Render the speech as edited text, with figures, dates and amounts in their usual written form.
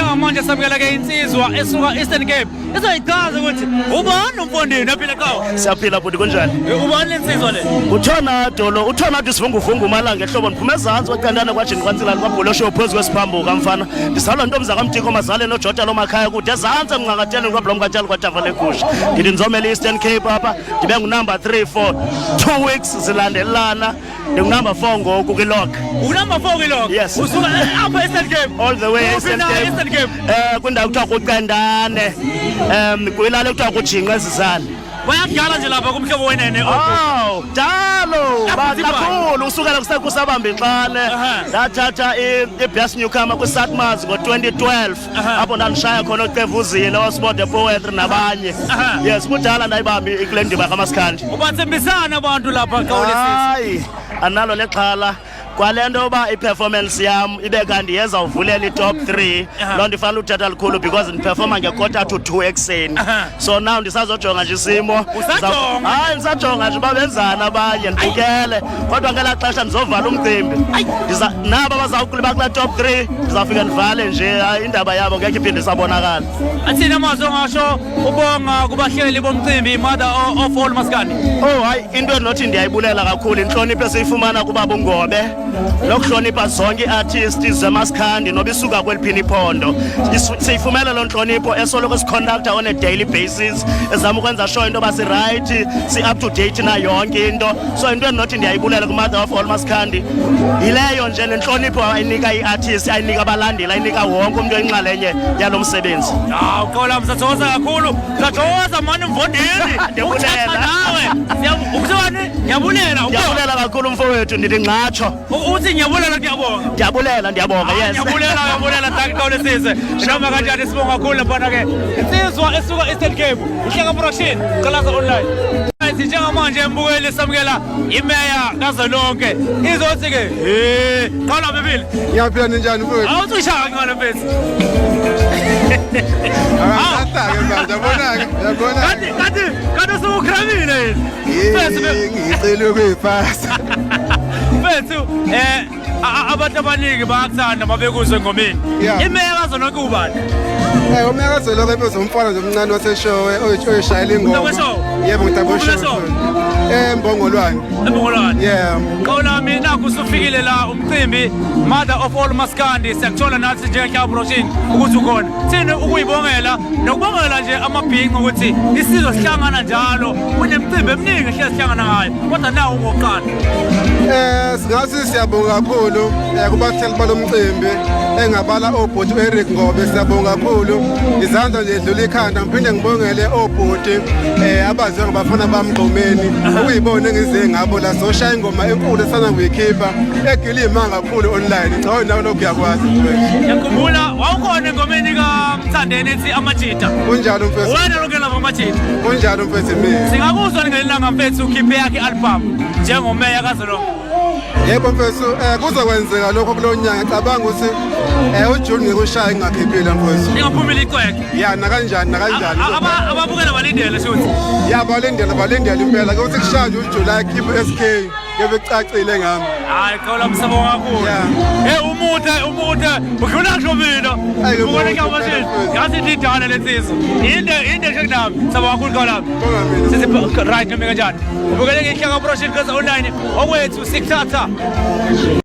njengamanje samukela ke insizwa esuka Eastern Cape ezoyichaza ukuthi ubani uMfondini aphila kawo. Siyaphila bhuti kunjani? Ubani lensizwa le? Uthonado sivunguvungu umalanga ehlobo niphume ezantsi kwecandana kwajini kwansilani kwabholosho phezu kwesiphambuka mfana. Ndizalwa ntombi zakamtiko mazale nojota lomakhaya kude ezantsi emnqangatheni kwabhlom katshali kwathafa legusha. Ndithi ndizomela i-Eastern Cape apha ndibe ngunumber 3 for 2 weeks zilandelelana. Ndingunumber 4 ngoku kwilog. Unumber 4 kwilog? Yes. Usuka apha Eastern Cape? All the way Eastern Cape. Kwindawo kuthiwa kucandane. Kwilale kuthiwa kujinqa ezizana. Bayakudala nje lapha kumhlobo wenene. Oh, dalo kakhulu usukela kusabamba inxane ndathatha iBest Newcomer kwiSatmars ngo2012 apho ndandishaya khona uCevuzile oSport the Poetry nabanye. Yes, kudala ndayibamba ikule ndima kaMaskandi. Ubathembisana abantu lapha kawulesisi? Hayi, analo lexhala kwalento yoba iperformance yam ibe kanti yeza uvulela i-top 3 loo nto ifana uthetha likhulu because ndiperforma nge-quarter to 2 ekseni. So now ndisazojonga nje isimo. Hayi ndisajonga nje uba benzani abanye ndibukele kodwa ngelaa xesha ndizovala umcimbi nabo bazawukuliba kulaa top 3 ndizawufika ndivale nje indaba yabo ngekho iphinde isabonakala. Athini amazwi ongasho ubonga kubahleli bomcimbi mother of all Maskandi? Oh hayi, into endinothi ndiyayibulela kakhulu intlonipho esiyifumana kubaba uNgobe nokuhlonipha zonke ii-artists zemaskandi noba isuka kweliphini iphondo. Siyifumela loo ntlonipho esoloko siconducta on a daily basis ezama ukwenza sure into yoba sirayithi si-up to date na yonke into. So into endinothi ndiyayibulela kumother of all Maskandi yileyo nje nentlonipho ayinika ii-artists, ayinika abalandeli, ayinika wonke umntu oyinxalenye yalo msebenzi. Qola msathokoza kakhulu. Sathokoza mani Mfondini. Ndiyabulela nawe. Ukuthini? Ndiyabulela kakhulu mfowethu ndithi ngcatsho. Uthi ngiyabulela ndiyabonga. Ndiyabonga yes. Ngiyabulela Qawulesizwe. Noma kanjani sibonga kakhulu lapha ke. Insizwa esuka Eastern Cape, Ihleka Production, Xalaza Online. Njengamanje embukeli samukela imeya kazolonke. Izothi ke, qala bebili. Ngiyaphila ninjani mfowethu? Awuthishaka ngale mfethu. Kanti sukramile yini? Ngicela ukuyipasa. Mfethu, abantu abaningi bayakuthanda mabekuzwe ngomeni. Imeya kazolonke ubani? Umeya kazolonke phezulu umfana nje omncane waseshowe oyishayela ingoma. Yebo ngidaboshowe. Embongolwane. Yeah. Qolami nakho usufikile la umcimbi mother of all Maskandi siyakuthola nathi njengeHleka Production ukuthi ukhona. Thini ukuyibongela nokubongela nje amabhinqa ukuthi isizwe sihlangana njalo kunemicimbi eminingi sihlangana ngayo kodwa nawo ungoqala. Singathi siyabonga kakhulu kubahleli balomcimbi engabala obhuti uEric Ngobe siyabonga kakhulu. Izandla nje edlula ikhanda ngiphinde ngibongele obhuti abaziwa ngabafana bamgqomeni ukuyibona engize ngabo la soshaya ingoma enkulu esana kuyikhipha egilima kakhulu online. Ngicela nawe lokhu yakwazi mfethu. Ngiyakhumbula wawukhona engomeni kaMthandeni ethi Amajita. Kunjalo mfethu. Wena lokho lapha Amajita. Kunjalo mfethu mina. Singakuzwa ngelanga mfethu ukhiphe yakhe album njengomeya kazolonke. Yebo mfethu kuzokwenzeka lokho kulo nyanga cabanga ukuthi uJune ngikushaya ngingakhiphila mfethu. Ningaphumile iqweke. Ya nakanjani. Ababukela balindele shothi. Ya balindele impela ukuthi kushaya nje uJuly khiphe SK yebe cacile ngami. Hayi qola msabonga kakhulu. Umude ukufuna ngisho mina. Ubona ngamashini. Ngathi ndidala lensizwa. Inde njenami. Sabonga kakhulu qola. Bonga mina. Sizi right nami kanjani. Ubukele ngeHleka Production Online okwethu sikuthatha